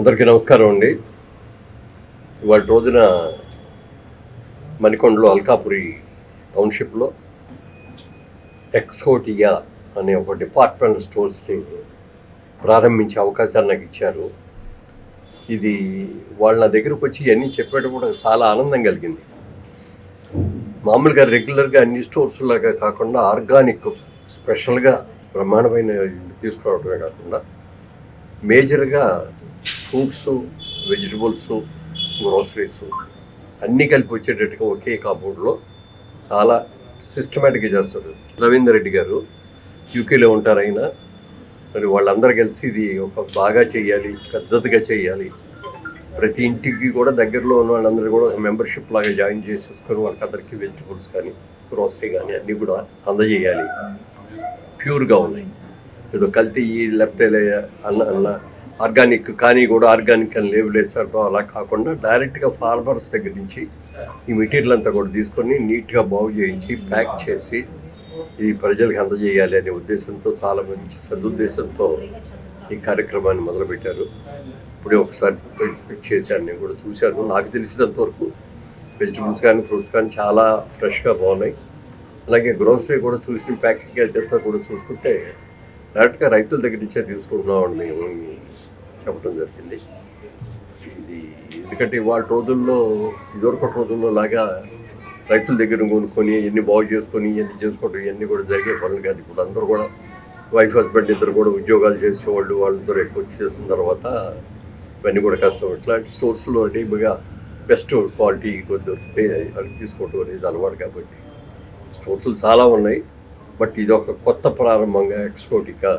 అందరికీ నమస్కారం అండి. ఇవాళ రోజున మణికొండలో అల్కాపురి టౌన్షిప్లో ఎక్సోటియా అనే ఒక డిపార్ట్మెంటల్ స్టోర్స్ని ప్రారంభించే అవకాశాన్ని నాకు ఇచ్చారు. ఇది వాళ్ళ దగ్గరకు వచ్చి అన్నీ చెప్పేటప్పుడు చాలా ఆనందం కలిగింది. మామూలుగా రెగ్యులర్గా అన్ని స్టోర్స్ లాగా కాకుండా ఆర్గానిక్ స్పెషల్గా బ్రహ్మాండమైన తీసుకురావడమే కాకుండా మేజర్గా ఫ్రూట్స్, వెజిటబుల్స్, గ్రోసరీస్ అన్నీ కలిపి వచ్చేటట్టుగా ఒకే కాంపౌండ్లో చాలా సిస్టమేటిక్గా చేస్తారు. రవీందర్ రెడ్డి గారు యూకేలో ఉంటారు. ఆయన మరి వాళ్ళందరూ కలిసి ఇది ఒక బాగా చేయాలి, పెద్దదిగా చేయాలి, ప్రతి ఇంటికి కూడా దగ్గరలో ఉన్న వాళ్ళందరూ కూడా మెంబర్షిప్ లాగా జాయిన్ చేసేసుకొని వాళ్ళకందరికీ వెజిటబుల్స్ కానీ గ్రోసరీ కానీ అన్నీ కూడా అందజేయాలి. ప్యూర్గా ఉన్నాయి, ఏదో కల్తీ లేకపోతే అన్న ఆర్గానిక్ కానీ కూడా ఆర్గానిక్ అని లేబుల్ వేసాడు అలా కాకుండా డైరెక్ట్గా ఫార్మర్స్ దగ్గర నుంచి ఈ మెటీరియల్ అంతా కూడా తీసుకొని నీట్గా బాగు చేయించి ప్యాక్ చేసి ఇది ప్రజలకు అందజేయాలి అనే ఉద్దేశంతో చాలా మంచి సదుద్దేశంతో ఈ కార్యక్రమాన్ని మొదలుపెట్టారు. ఇప్పుడే ఒకసారి ఇన్స్పెక్ట్ చేశాను, నేను కూడా చూశాను. నాకు తెలిసినంతవరకు వెజిటబుల్స్ కానీ ఫ్రూట్స్ కానీ చాలా ఫ్రెష్గా బాగున్నాయి. అలాగే గ్రోసరీ కూడా చూసి ప్యాకింగ్ అదంతా కూడా చూసుకుంటే డైరెక్ట్గా రైతుల దగ్గర నుంచే తీసుకుంటున్నామని మేము చెప్పడం జరిగింది. ఇది ఎందుకంటే ఇవాళ రోజుల్లో ఇదివరకటి రోజుల్లో లాగా రైతుల దగ్గర కొనుక్కొని ఇవన్నీ బాగు చేసుకొని ఇవన్నీ చేసుకోవడం ఇవన్నీ కూడా జరిగే పనులు కాదు. ఇప్పుడు అందరూ కూడా వైఫ్ హస్బెండ్ ఇద్దరు కూడా ఉద్యోగాలు చేసేవాళ్ళు, వాళ్ళందరూ ఎక్కువ చేసిన తర్వాత ఇవన్నీ కూడా కష్టం. ఇట్లాంటి స్టోర్స్లో డీప్గా బెస్ట్ క్వాలిటీ దొరికితే వాళ్ళు తీసుకోవడం అనేది అలవాటు. కాబట్టి స్టోర్స్లు చాలా ఉన్నాయి, బట్ ఇది ఒక కొత్త ప్రారంభంగా ఎక్స్పోర్టిగా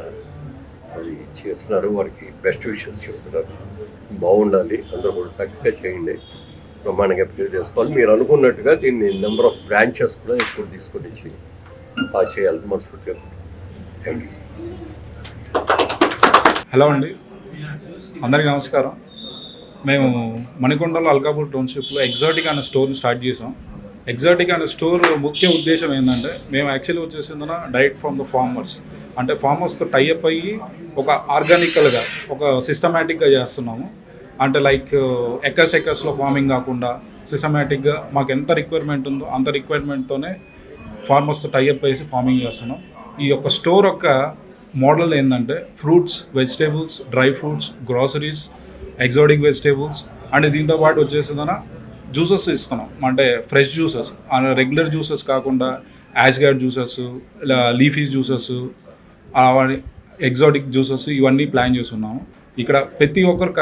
అది చేస్తున్నారు. వారికి బెస్ట్ విషెస్ చెబుతున్నారు. బాగుండాలి, అందరూ కూడా చక్కగా చేయండి, బ్రహ్మాండంగా పేరు చేసుకోవాలి. మీరు అనుకున్నట్టుగా దీన్ని నెంబర్ ఆఫ్ బ్రాంచెస్ కూడా ఎక్కువ తీసుకొని ఇచ్చి బాగా చేయాలని మనస్ఫూర్తిగా. Thank you. హలో అండి, అందరికీ నమస్కారం. మేము మణికొండలో అల్కాపూర్ టౌన్షిప్లో ఎగ్జాటిక్ అనే స్టోర్ని స్టార్ట్ చేసాం. ఎగ్జాటిక్ అనే స్టోర్ ముఖ్య ఉద్దేశం ఏంటంటే, మేము యాక్చువల్లీ వచ్చేసిందన డైరెక్ట్ ఫ్రమ్ ద ఫార్మర్స్, అంటే ఫార్మర్స్తో టైఅప్ అయ్యి ఒక ఆర్గానికల్గా ఒక సిస్టమేటిక్గా చేస్తున్నాము. అంటే లైక్ ఎకర్స్లో ఫార్మింగ్ కాకుండా సిస్టమేటిక్గా మాకు ఎంత రిక్వైర్మెంట్ ఉందో అంత రిక్వైర్మెంట్తోనే ఫార్మర్స్తో టైఅప్ వేసి ఫార్మింగ్ చేస్తున్నాం. ఈ యొక్క స్టోర్ యొక్క మోడల్ ఏంటంటే fruits, vegetables, dry fruits, groceries, exotic vegetables and దీంతో పాటు వచ్చేసిందన జ్యూసెస్ ఇస్తున్నాం. అంటే ఫ్రెష్ జ్యూసెస్, రెగ్యులర్ జ్యూసెస్ కాకుండా ash gourd juices, leafy juices, exotic juices ఇవన్నీ ప్లాన్ చేస్తున్నాము. ఇక్కడ ప్రతి ఒక్కరు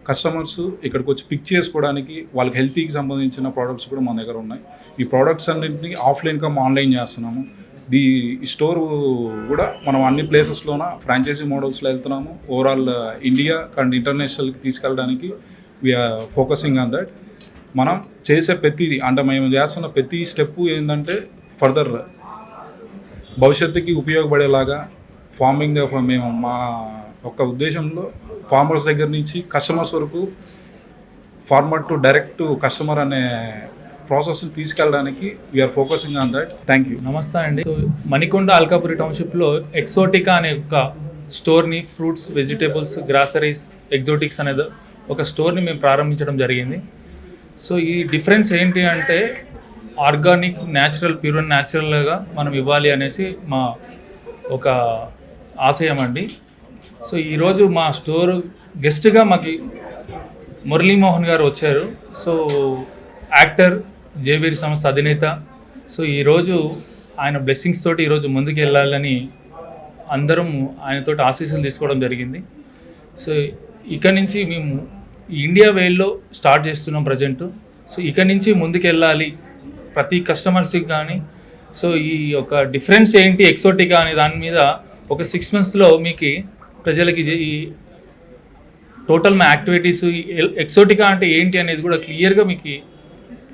కస్టమర్స్ ఇక్కడికి వచ్చి పిక్ చేసుకోవడానికి వాళ్ళకి హెల్తీకి సంబంధించిన ప్రోడక్ట్స్ కూడా మన దగ్గర ఉన్నాయి. ఈ ప్రోడక్ట్స్ అన్నింటినీ ఆఫ్లైన్ కమ్ ఆన్లైన్ చేస్తున్నాము. ఈ స్టోర్ కూడా మనం అన్ని ప్లేసెస్లోన ఫ్రాంచైజీ మోడల్స్లో వెళ్తున్నాము. ఓవరాల్ ఇండియా అండ్ ఇంటర్నేషనల్కి తీసుకెళ్ళడానికి వీఆర్ ఫోకసింగ్ ఆన్ దట్. మనం చేసే ప్రతిది అంటే మేము చేస్తున్న ప్రతి స్టెప్ ఏంటంటే ఫర్దర్ భవిష్యత్తుకి ఉపయోగపడేలాగా ఫార్మింగ్ మేము మా ఒక్క ఉద్దేశంలో ఫార్మర్స్ దగ్గర నుంచి కస్టమర్స్ వరకు, farmer to direct to customer అనే ప్రాసెస్ని తీసుకెళ్ళడానికి we're focusing on that. Thank you. Namaste అండి. మణికొండ అల్కాపురి టౌన్షిప్లో ఎక్సోటికా అనే ఒక స్టోర్ని, ఫ్రూట్స్, వెజిటేబుల్స్, గ్రాసరీస్, ఎగ్జోటిక్స్ అనేది ఒక స్టోర్ని మేము ప్రారంభించడం జరిగింది. సో ఈ డిఫరెన్స్ ఏంటి అంటే ఆర్గానిక్, న్యాచురల్, ప్యూర్ అండ్ న్యాచురల్గా మనం ఇవ్వాలి అనేసి మా ఒక ఆశయం అండి. సో ఈరోజు మా స్టోర్ గెస్ట్గా మాకు మురళీమోహన్ గారు వచ్చారు. సో యాక్టర్, జేబీరి సంస్థ అధినేత. సో ఈరోజు ఆయన బ్లెస్సింగ్స్ తోటి ఈరోజు ముందుకు వెళ్ళాలని అందరం ఆయనతో ఆశీస్సులు తీసుకోవడం జరిగింది. సో ఇక్కడి నుంచి మేము ఇండియా వేల్లో స్టార్ట్ చేస్తున్నాం ప్రజెంట్. సో ఇక్కడి నుంచి ముందుకు వెళ్ళాలి ప్రతి కస్టమర్స్కి కానీ. సో ఈ యొక్క డిఫరెన్స్ ఏంటి ఎక్సోటికా అనే దాని మీద ఒక 6 monthsలో మీకు ప్రజలకి ఈ టోటల్ మా యాక్టివిటీస్, ఎక్సోటికా అంటే ఏంటి అనేది కూడా క్లియర్గా మీకు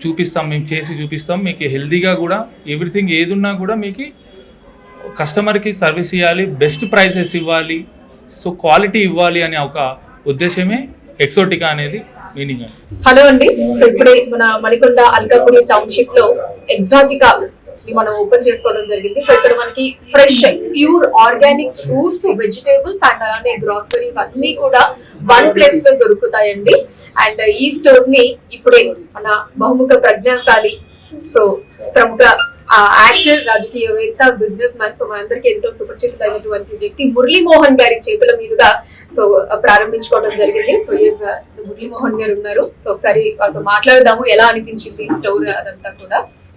చూపిస్తాం. మేము చేసి చూపిస్తాం. మీకు హెల్తీగా కూడా ఎవ్రీథింగ్ ఏది ఉన్నా కూడా మీకు కస్టమర్కి సర్వీస్ ఇవ్వాలి, బెస్ట్ ప్రైసెస్ ఇవ్వాలి, సో క్వాలిటీ ఇవ్వాలి అనే ఒక ఉద్దేశమే ఎక్సోటికా అనేది మీనింగ్ అండి. హలో అండి. సో ఇప్పుడే మన మణికొండ అల్కాపురి టౌన్షిప్ లో ఎగ్జాటికా ని మనం ఓపెన్ చేసుకోవడం జరిగింది. సో ఇక్కడ మనకి fresh pure organic fruits, vegetables and అలానే గ్రాసరీస్ అన్ని కూడా వన్ ప్లేస్ లో దొరుకుతాయండి. అండ్ ఈ స్టోర్ ని ఇప్పుడే మన బహుముఖ ప్రజ్ఞాశాలి, సో ప్రముఖ యాక్టర్, రాజకీయవేత్త, బిజినెస్ మ్యాన్, సో మనందరికీ ఎంతో సుపరిచితులైనటువంటి వ్యక్తి మురళీమోహన్ గారి చేతుల మీదుగా సో ప్రారంభించుకోవడం జరిగింది. సో మురళీమోహన్ గారు ఉన్నారు. సో ఒకసారి వాళ్ళతో మాట్లాడదాము, ఎలా అనిపించింది స్టోర్ అదంతా కూడా.